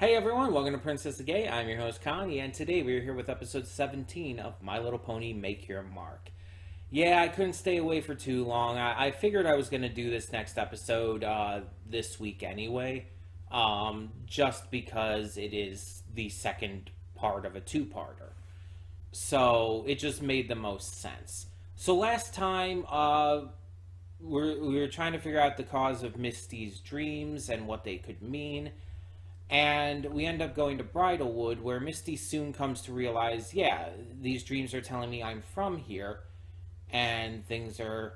Hey everyone, welcome to Princess the Gay. I'm your host Connie, and today we are here with episode 17 of My Little Pony Make Your Mark. Yeah, I couldn't stay away for too long. I figured I was going to do this next episode this week anyway, just because it is the second part of a two-parter. So it just made the most sense. So last time, we were trying to figure out the cause of Misty's dreams and what they could mean. And we end up going to Bridlewood, where Misty soon comes to realize, yeah, these dreams are telling me I'm from here, and things are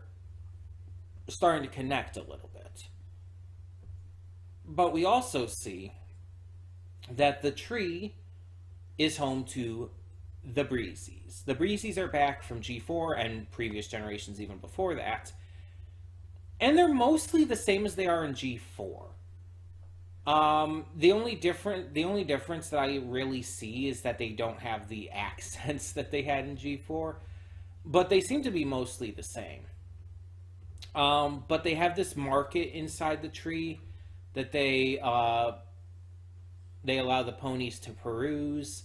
starting to connect a little bit. But we also see that the tree is home to the Breezies. The Breezies are back from G4 and previous generations even before that, and they're mostly the same as they are in G4. The only difference that I really see is that they don't have the accents that they had in G4, but they seem to be mostly the same. But they have this market inside the tree that they allow the ponies to peruse,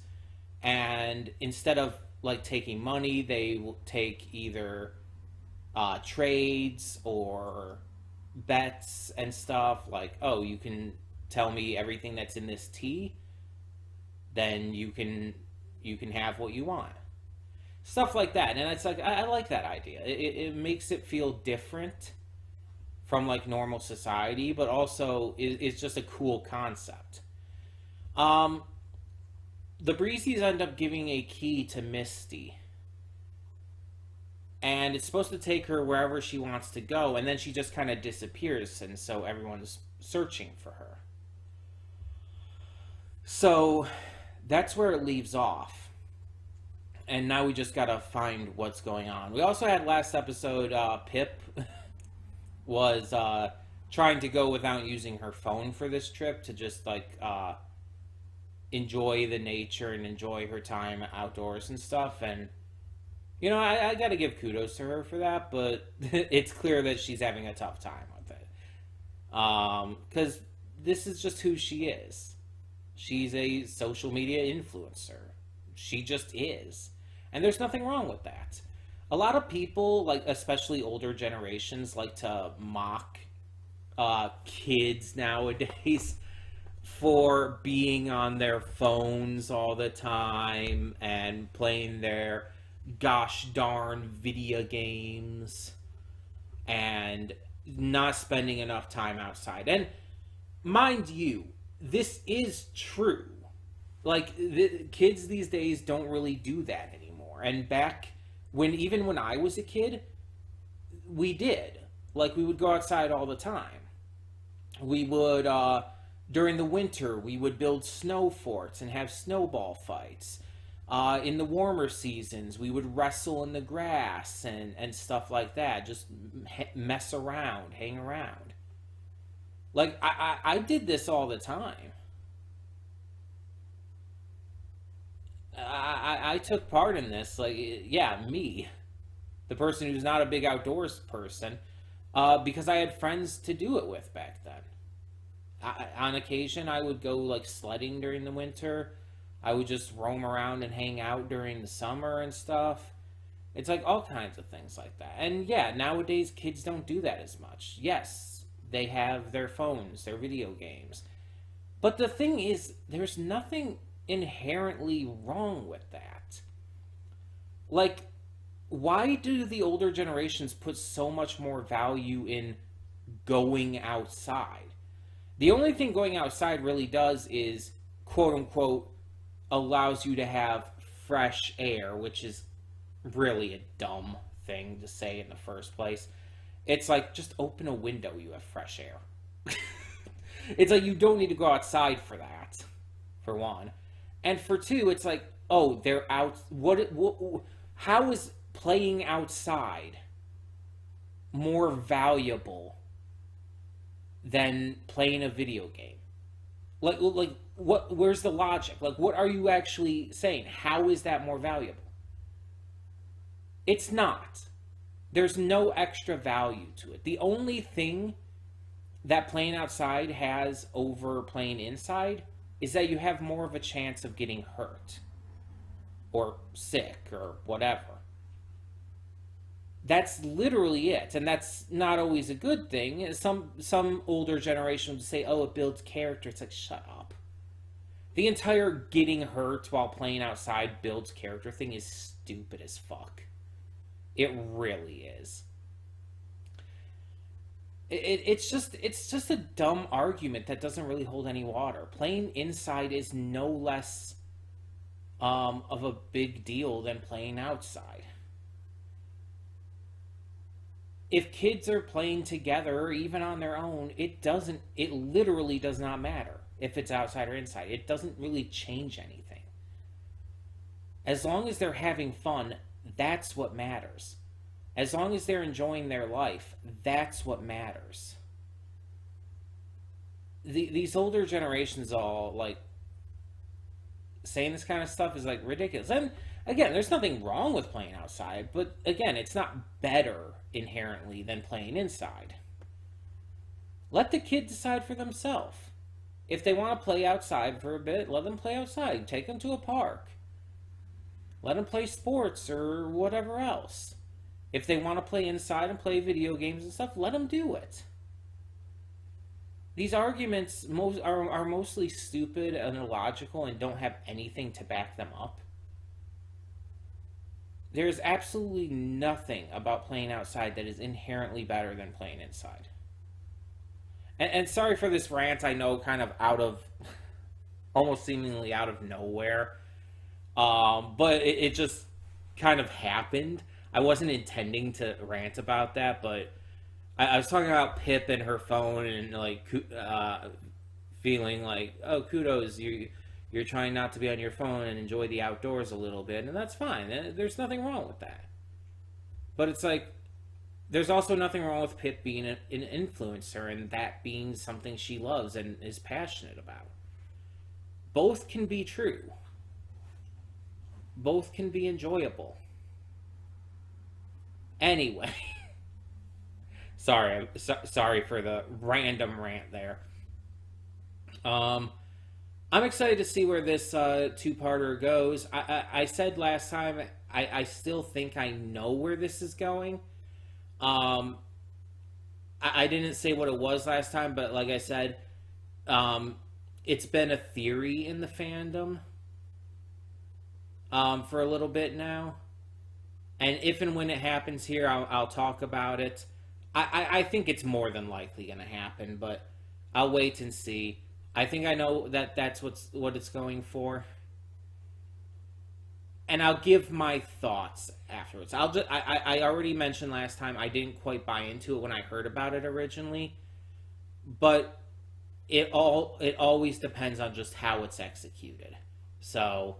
and instead of like taking money, they will take either trades or bets and stuff. Like, oh, you can tell me everything that's in this tea, then you can have what you want, stuff like that. And it's like I like that idea. It makes it feel different from like normal society, but also it's just a cool concept. The Breezies end up giving a key to Misty, and it's supposed to take her wherever she wants to go, and then she just kind of disappears, and so everyone's searching for her. So that's where it leaves off. And now we just gotta find what's going on. We also had last episode, Pip was trying to go without using her phone for this trip to just like enjoy the nature and enjoy her time outdoors and stuff. And you know, I gotta give kudos to her for that, but it's clear that she's having a tough time with it. Because this is just who she is. She's a social media influencer. She just is. And there's nothing wrong with that. A lot of people, like especially older generations, like to mock kids nowadays for being on their phones all the time and playing their gosh darn video games and not spending enough time outside. And mind you, this is true. Like, the kids these days don't really do that anymore. And back even when I was a kid, we did. Like, we would go outside all the time. We would, during the winter, we would build snow forts and have snowball fights. In the warmer seasons, we would wrestle in the grass and stuff like that. Just mess around, hang around. Like, I did this all the time. I took part in this. Like, yeah, me. The person who's not a big outdoors person. Because I had friends to do it with back then. On occasion, I would go, like, sledding during the winter. I would just roam around and hang out during the summer and stuff. It's like all kinds of things like that. And yeah, nowadays, kids don't do that as much. Yes, they have their phones, their video games. But the thing is, there's nothing inherently wrong with that. Like, why do the older generations put so much more value in going outside? The only thing going outside really does is, quote unquote, allows you to have fresh air, which is really a dumb thing to say in the first place. It's like, just open a window, you have fresh air. It's like, you don't need to go outside for that, for one. And for two, it's like, oh, they're out. How is playing outside more valuable than playing a video game? Like what? Where's the logic? Like, what are you actually saying? How is that more valuable? It's not. There's no extra value to it. The only thing that playing outside has over playing inside is that you have more of a chance of getting hurt or sick or whatever. That's literally it, and that's not always a good thing. Some older generation would say, "Oh, it builds character." It's like, shut up. The entire getting hurt while playing outside builds character thing is stupid as fuck. It really is. It's just a dumb argument that doesn't really hold any water. Playing inside is no less of a big deal than playing outside. If kids are playing together or even on their own, it literally does not matter if it's outside or inside. It doesn't really change anything. As long as they're having fun, that's what matters. As long as they're enjoying their life, that's what matters. These older generations all, like, saying this kind of stuff is, like, ridiculous. And, again, there's nothing wrong with playing outside, but, again, it's not better inherently than playing inside. Let the kid decide for themselves. If they want to play outside for a bit, let them play outside. Take them to a park. Let them play sports or whatever else. If they want to play inside and play video games and stuff, let them do it. These arguments are mostly stupid and illogical and don't have anything to back them up. There's absolutely nothing about playing outside that is inherently better than playing inside. And sorry for this rant, I know, kind of almost seemingly out of nowhere. But it just kind of happened. I wasn't intending to rant about that, but I was talking about Pip and her phone and, like, feeling like, oh, kudos, you're trying not to be on your phone and enjoy the outdoors a little bit, and that's fine. There's nothing wrong with that. But it's like, there's also nothing wrong with Pip being an influencer and that being something she loves and is passionate about. Both can be true. Both can be enjoyable. Anyway. Sorry for the random rant there. I'm excited to see where this two-parter goes. I said last time, I still think I know where this is going. I didn't say what it was last time, but like I said, it's been a theory in the fandom for a little bit now. And if and when it happens here, I'll talk about it. I think it's more than likely going to happen, but I'll wait and see. I think I know that's what it's going for, and I'll give my thoughts afterwards. I already mentioned last time I didn't quite buy into it when I heard about it originally, but it always depends on just how it's executed. So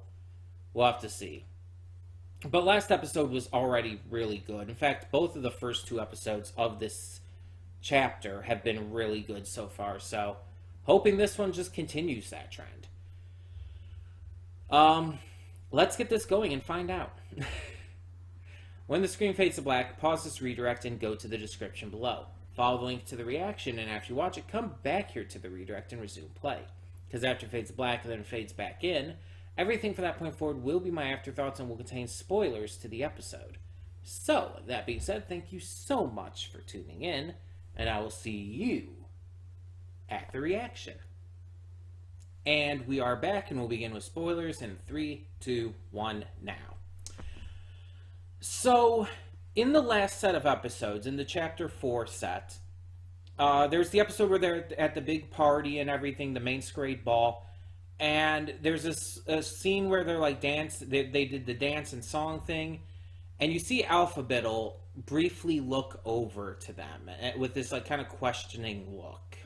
we'll have to see. But last episode was already really good. In fact, both of the first two episodes of this chapter have been really good so far. So, hoping this one just continues that trend. Let's get this going and find out. When the screen fades to black, pause this redirect and go to the description below. Follow the link to the reaction, and after you watch it, come back here to the redirect and resume play. Because after it fades to black and then fades back in, everything from that point forward will be my afterthoughts and will contain spoilers to the episode. So, that being said, thank you so much for tuning in, and I will see you at the reaction. And we are back, and we'll begin with spoilers in 3, 2, 1, now. So, in the last set of episodes, in the Chapter 4 set, there's the episode where they're at the big party and everything, the masquerade ball. And there's a scene where they're like they did the dance and song thing, and you see Alphabeetle briefly look over to them with this like kind of questioning look.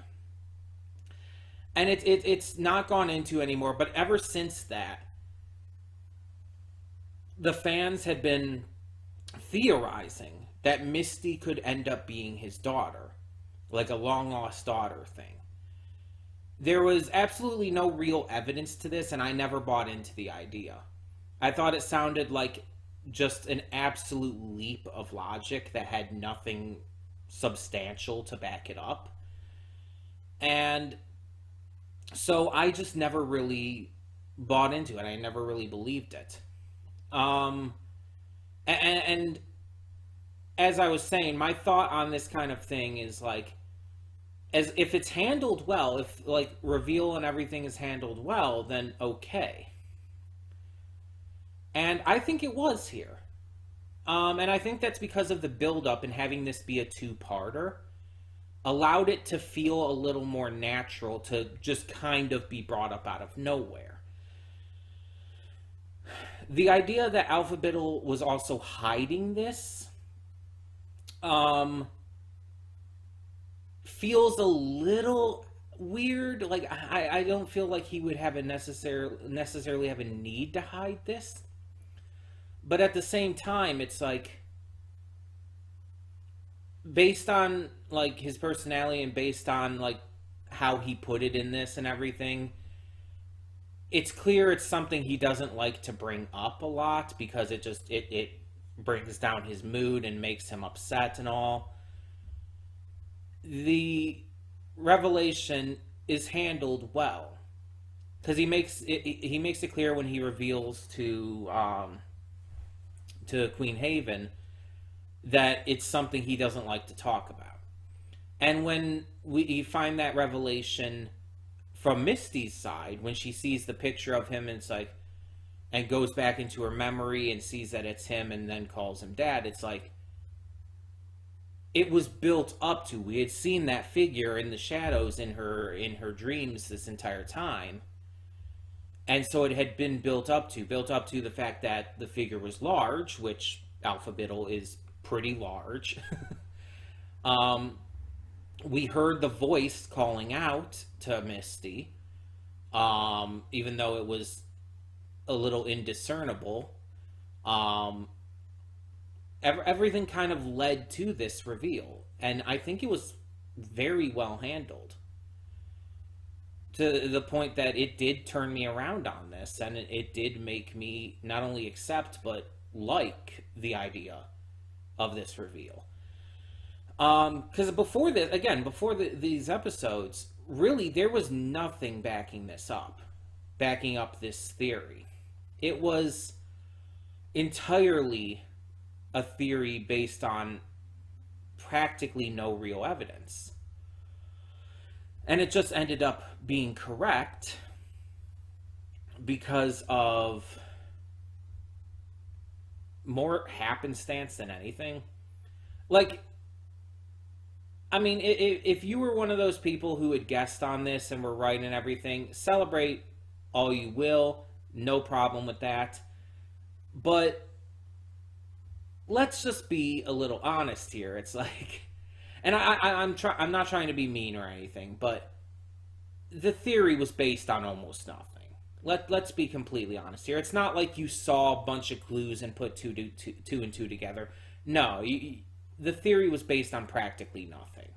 And it's not gone into anymore, but ever since that, the fans had been theorizing that Misty could end up being his daughter, like a long lost daughter thing. There was absolutely no real evidence to this, and I never bought into the idea. I thought it sounded like just an absolute leap of logic that had nothing substantial to back it up. And So I just never really bought into it. I never really believed it. Um, and as I was saying, my thought on this kind of thing is like, as if it's handled well, if like reveal and everything is handled well, then okay. And I think it was here. And I think that's because of the build up and having this be a two-parter allowed it to feel a little more natural to just kind of be brought up out of nowhere. The idea that Alpha Biddle was also hiding this um, feels a little weird. Like I don't feel like he would have a necessarily have a need to hide this. But at the same time, it's like based on like his personality and based on like how he put it in this and everything, it's clear it's something he doesn't like to bring up a lot because it brings down his mood and makes him upset and all. The revelation is handled well because he makes it clear when he reveals to Queen Haven that it's something he doesn't like to talk about. And when we find that revelation from Misty's side, when she sees the picture of him and it's like, and goes back into her memory and sees that it's him and then calls him dad, it's like, it was built up to. We had seen that figure in the shadows in her dreams this entire time. And so it had been built up to the fact that the figure was large, which Alpha Biddle is pretty large. We heard the voice calling out to Misty, even though it was a little indiscernible. Everything kind of led to this reveal, and I think it was very well handled. To the point that it did turn me around on this, and it did make me not only accept but like the idea of this reveal. Because before this, again, these episodes, really there was nothing backing up this theory. It was entirely a theory based on practically no real evidence. And it just ended up being correct because of more happenstance than anything. Like, I mean, if you were one of those people who had guessed on this and were right and everything, celebrate all you will. No problem with that. But let's just be a little honest here. It's like, and I'm not trying to be mean or anything, but the theory was based on almost nothing. Let's be completely honest here. It's not like you saw a bunch of clues and put two and two together. No, the theory was based on practically nothing.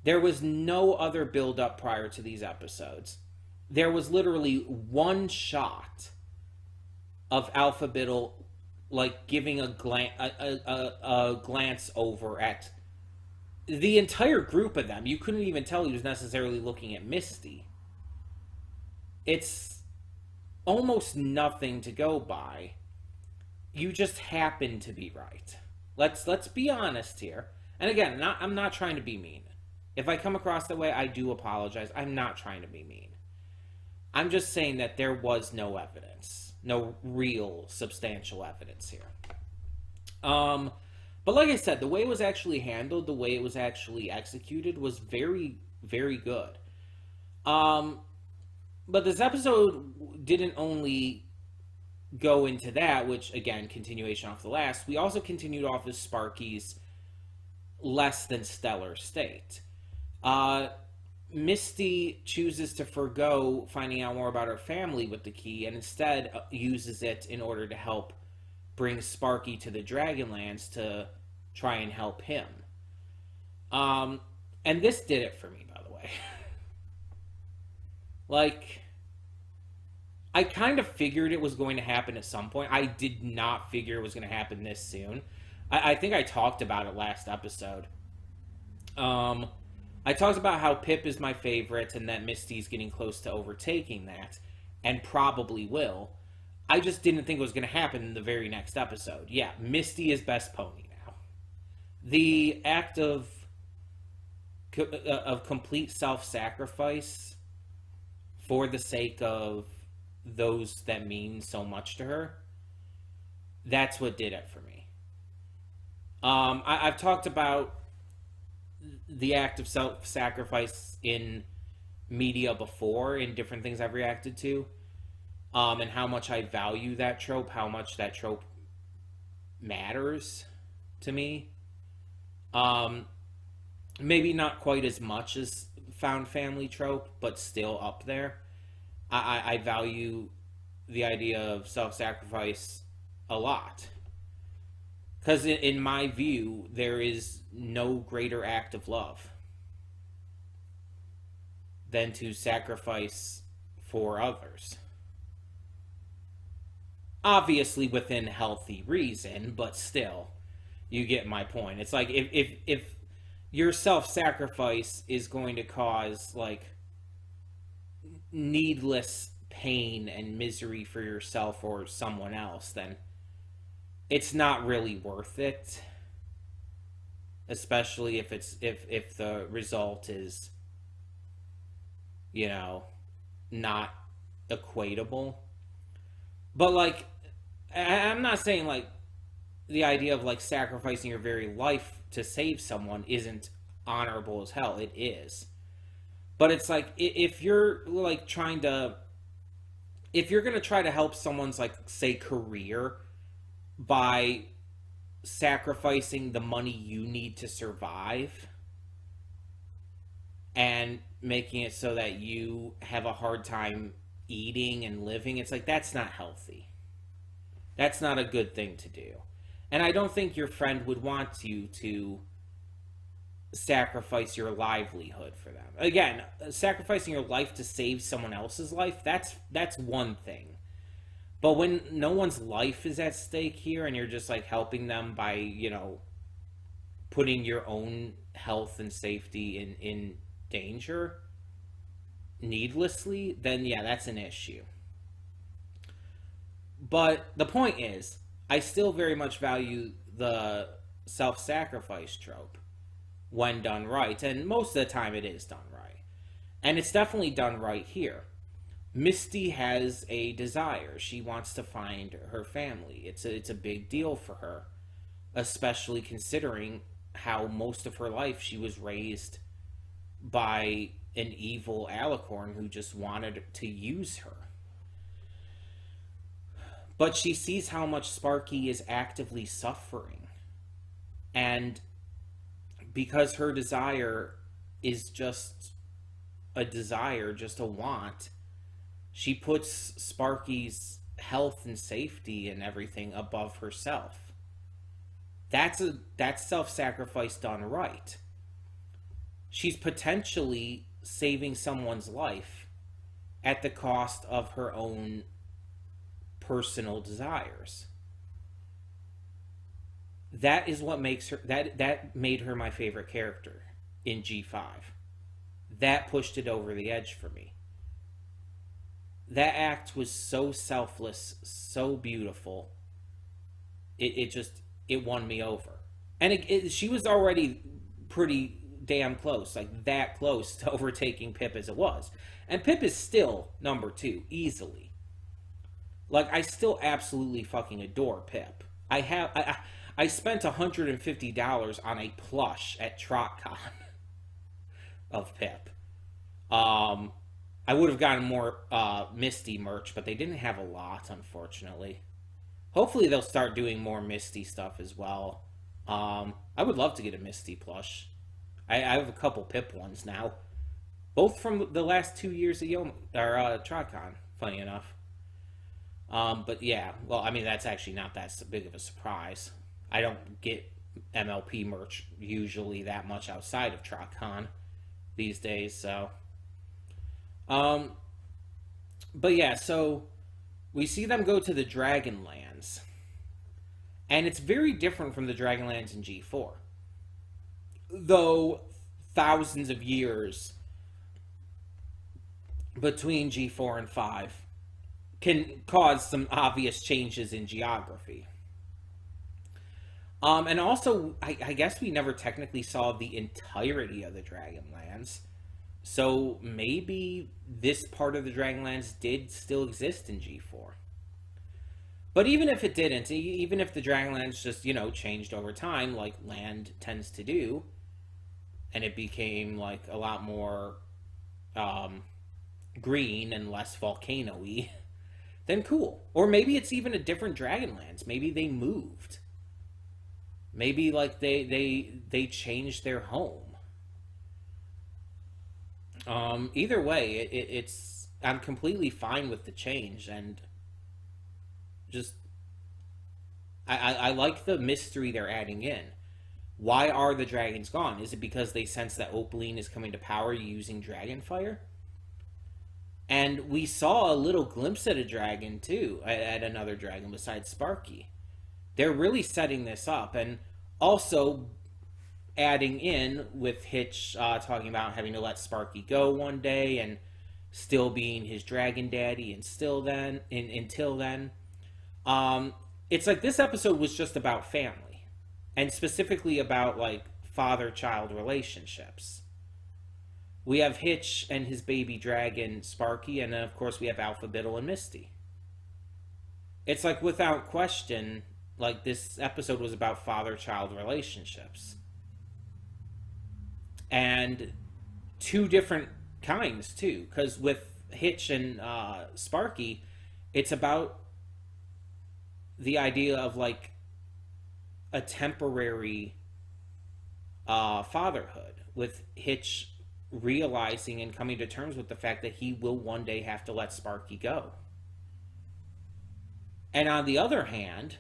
There was no other build-up prior to these episodes. There was literally one shot of Alpha Biddle, like giving a glance over at the entire group of them. You couldn't even tell he was necessarily looking at Misty. It's almost nothing to go by. You just happen to be right. Let's be honest here. And again, I'm not trying to be mean. If I come across that way, I do apologize. I'm not trying to be mean. I'm just saying that there was no evidence. No real substantial evidence here. But like I said, the way it was actually handled, the way it was actually executed was very, very good. But this episode didn't only go into that, which, again, continuation off the last. We also continued off of Sparky's less than stellar state. Misty chooses to forgo finding out more about her family with the key and instead uses it in order to help bring Sparky to the Dragonlands to try and help him. And this did it for me, by the way. Like, I kind of figured it was going to happen at some point. I did not figure it was going to happen this soon. I think I talked about it last episode. I talked about how Pip is my favorite and that Misty's getting close to overtaking that, and probably will. I just didn't think it was going to happen in the very next episode. Yeah, Misty is best pony now. The act of complete self-sacrifice for the sake of those that mean so much to her, that's what did it for me. I've talked about the act of self-sacrifice in media before, in different things I've reacted to, and how much I value that trope, how much that trope matters to me. Maybe not quite as much as found family trope, but still up there. I value the idea of self-sacrifice a lot. Because in my view, there is no greater act of love than to sacrifice for others. Obviously within healthy reason, but still, you get my point. It's like if your self-sacrifice is going to cause like needless pain and misery for yourself or someone else, then it's not really worth it. Especially if if the result is, you know, not equatable. But like, I'm not saying like the idea of like sacrificing your very life to save someone isn't honorable as hell. It is. But it's like, if you're like trying to, if you're going to try to help someone's like, say, career by sacrificing the money you need to survive and making it so that you have a hard time eating and living, it's like, that's not healthy. That's not a good thing to do. And I don't think your friend would want you to sacrifice your livelihood for them. Again, sacrificing your life to save someone else's life, that's one thing. But when no one's life is at stake here and you're just like helping them by, you know, putting your own health and safety in danger needlessly, then yeah, that's an issue. But the point is, I still very much value the self-sacrifice trope when done right, and most of the time it is done right. And it's definitely done right here. Misty has a desire. She wants to find her family. It's a big deal for her, especially considering how most of her life she was raised by an evil alicorn who just wanted to use her. But she sees how much Sparky is actively suffering. And because her desire is just a desire, just a want, she puts Sparky's health and safety and everything above herself. That's self-sacrifice done right. She's potentially saving someone's life at the cost of her own personal desires. That is what makes her, that made her my favorite character in G5. That pushed it over the edge for me. That act was so selfless, so beautiful. It won me over. And she was already pretty damn close, like that close to overtaking Pip as it was. And Pip is still number 2, easily. Like, I still absolutely fucking adore Pip. I spent $150 on a plush at TrotCon of Pip. I would have gotten more Misty merch, but they didn't have a lot, unfortunately. Hopefully they'll start doing more Misty stuff as well. I would love to get a Misty plush. I have a couple Pip ones now. Both from the last 2 years of TrotCon, funny enough. But yeah, well, I mean, that's actually not that big of a surprise. I don't get MLP merch usually that much outside of TrotCon these days, so. But yeah, so we see them go to the Dragonlands. And it's very different from the Dragonlands in G4. Though thousands of years between G4 and 5 can cause some obvious changes in geography. And also, I guess we never technically saw the entirety of the Dragonlands. So maybe this part of the Dragonlands did still exist in G4. But even if it didn't, even if the Dragonlands just, changed over time, like land tends to do, and it became, like, a lot more green and less volcano-y, then cool. Or maybe it's even a different Dragonlands. Maybe they moved. Maybe, like, they changed their home. Either way, it's I'm completely fine with the change, and just I like the mystery they're adding in. Why are the dragons gone? Is it because they sense that Opaline is coming to power using dragon fire? And we saw a little glimpse at a dragon too, at another dragon besides Sparky. They're really setting this up, and also adding in with Hitch talking about having to let Sparky go one day and still being his dragon daddy until then. It's like this episode was just about family, and specifically about, like, father-child relationships. We have Hitch and his baby dragon Sparky, and then of course we have Alpha Biddle and Misty. It's like, without question, like, this episode was about father-child relationships. And two different kinds, too. Because with Hitch and Sparky, it's about the idea of, like, a temporary fatherhood. With Hitch realizing and coming to terms with the fact that he will one day have to let Sparky go. And on the other hand,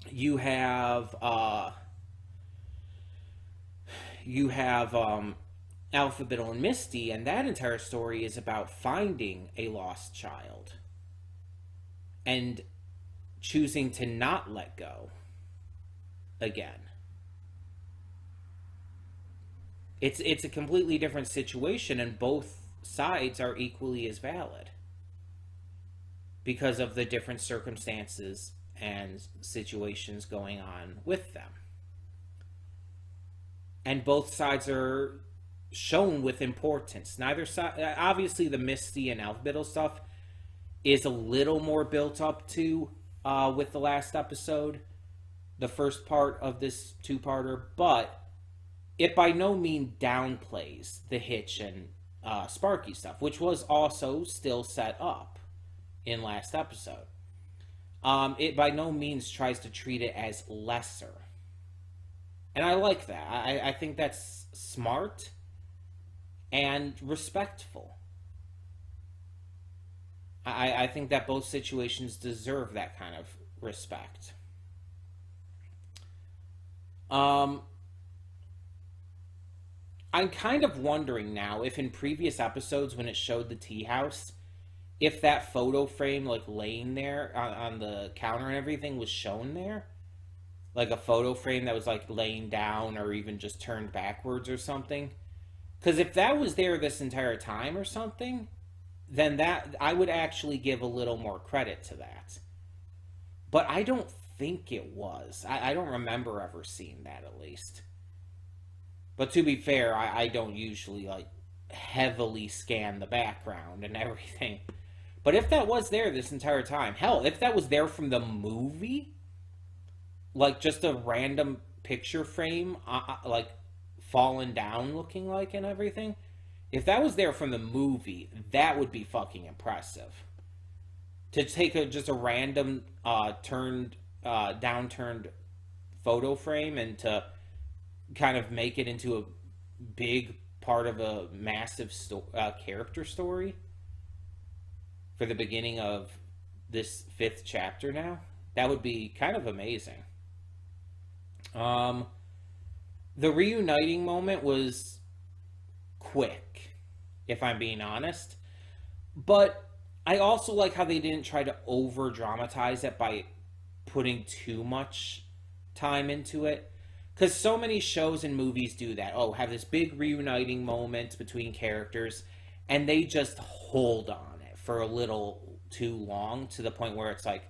you have Alpha Biddle and Misty, and that entire story is about finding a lost child and choosing to not let go again. It's a completely different situation, and both sides are equally as valid because of the different circumstances and situations going on with them. And both sides are shown with importance. Neither side, obviously, the Misty and Alpha Biddle stuff is a little more built up to with the last episode, the first part of this two-parter, but it by no means downplays the Hitch and Sparky stuff, which was also still set up in last episode. It by no means tries to treat it as lesser. And I like that. I think that's smart and respectful. I think that both situations deserve that kind of respect. I'm kind of wondering now if in previous episodes when it showed the tea house, if that photo frame, like, laying there on the counter and everything was shown there. Like a photo frame that was, like, laying down or even just turned backwards or something. Because if that was there this entire time or something, then that I would actually give a little more credit to that. But I don't think it was. I don't remember ever seeing that, at least. But to be fair, I don't usually, like, heavily scan the background and everything. But if that was there this entire time, hell, if that was there from the movie, like just a random picture frame, like fallen down looking like and everything, if that was there from the movie, that would be fucking impressive. To take just a random downturned photo frame and to kind of make it into a big part of a massive character story for the beginning of this 5th chapter now, that would be kind of amazing. The reuniting moment was quick, if I'm being honest, but I also like how they didn't try to over dramatize it by putting too much time into it. Because so many shows and movies do that. Oh, have this big reuniting moment between characters, and they just hold on it for a little too long to the point where it's like,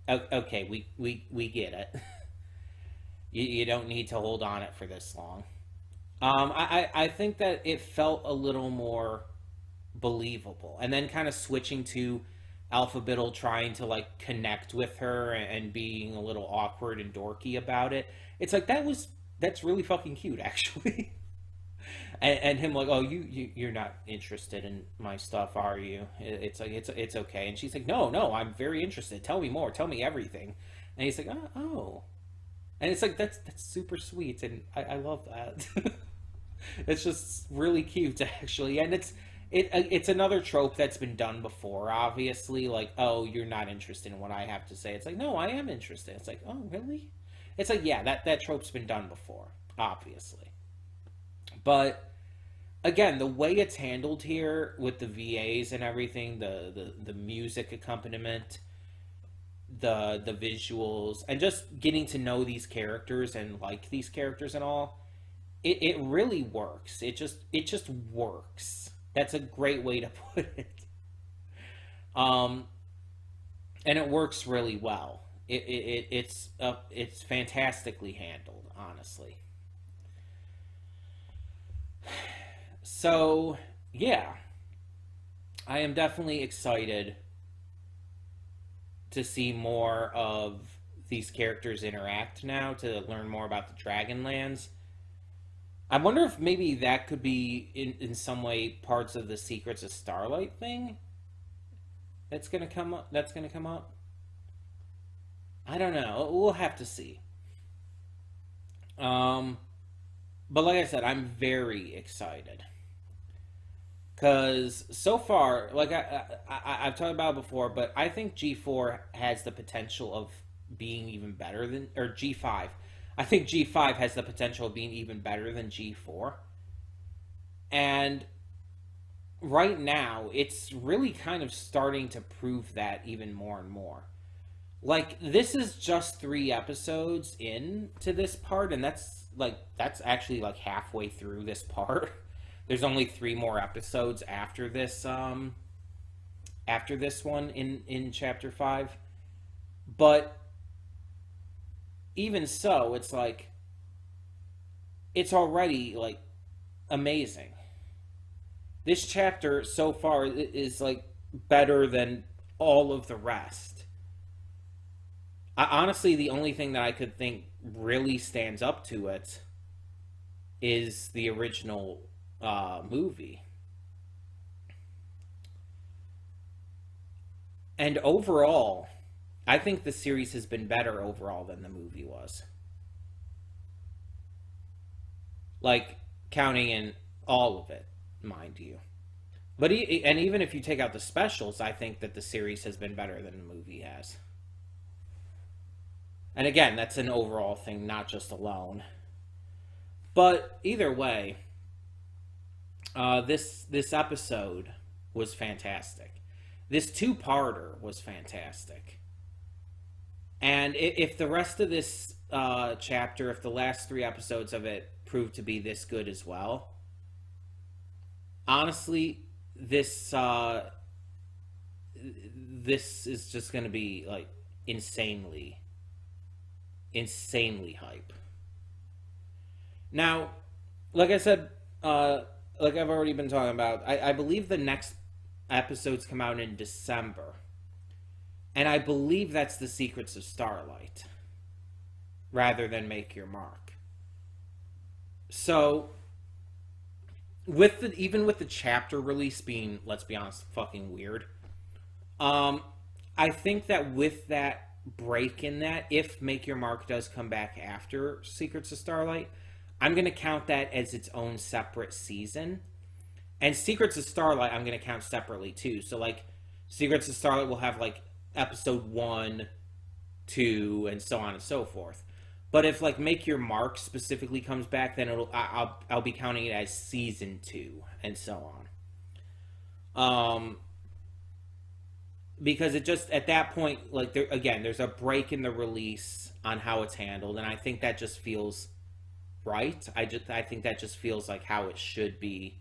okay, we get it. You don't need to hold on it for this long. I think that it felt a little more believable. And then kind of switching to Alpha Biddle trying to like connect with her and being a little awkward and dorky about it. It's like that's really fucking cute actually. And him like, oh, you're not interested in my stuff, are you? It's like it's okay. And she's like, no, I'm very interested. Tell me more. Tell me everything. And he's like, oh. And it's like that's super sweet, and I love that. It's just really cute actually, and it's another trope that's been done before. Obviously, like, oh, you're not interested in what I have to say. It's like, no, I am interested. It's like, oh, really? It's like, yeah, that trope's been done before, obviously. But again, the way it's handled here with the VAs and everything, the music accompaniment, the visuals, and just getting to know these characters and like these characters and all, it really works. It just works. That's a great way to put it. Um, and it works really well. It's fantastically handled, honestly. So yeah, I am definitely excited to see more of these characters interact now, to learn more about the Dragonlands. I wonder if maybe that could be in some way parts of the Secrets of Starlight thing that's gonna come up. That's gonna come up. I don't know. We'll have to see. Um, but like I said, I'm very excited because so far, like I've talked about it before, but I think G4 has the potential of being even better than, or G5. I think G5 has the potential of being even better than G4. And right now, it's really kind of starting to prove that even more and more. Like, this is just 3 episodes into this part, and that's actually like halfway through this part. There's only 3 more episodes after this one in chapter 5. But even so, it's like it's already like amazing. This chapter so far is like better than all of the rest. Honestly, the only thing that I could think really stands up to it is the original movie. And overall, I think the series has been better overall than the movie was. Like, counting in all of it, mind you. But and even if you take out the specials, I think that the series has been better than the movie has. And again, that's an overall thing, not just alone. But either way, this episode was fantastic. This two-parter was fantastic. And if the rest of this chapter, if the last 3 episodes of it prove to be this good as well, honestly, this is just going to be like insanely hype. Now, like I said, like I've already been talking about, I believe the next episodes come out in December. And I believe that's the Secrets of Starlight, rather than Make Your Mark. So, even with the chapter release being, let's be honest, fucking weird, I think that with that break in that, if Make Your Mark does come back after Secrets of Starlight, I'm going to count that as its own separate season. And Secrets of Starlight, I'm going to count separately too. So, like, Secrets of Starlight will have, like, episode 1, 2, and so on and so forth. But if, like, Make Your Mark specifically comes back, then I'll be counting it as season 2, and so on. Because it just, at that point, like, there's a break in the release on how it's handled, and I think that just feels right. I think that just feels like how it should be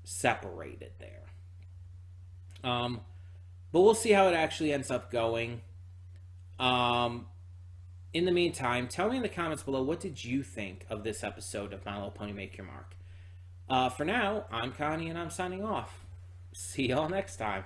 separated there. But we'll see how it actually ends up going. In the meantime, tell me in the comments below, what did you think of this episode of My Little Pony Make Your Mark? For now, I'm Connie and I'm signing off. See y'all next time.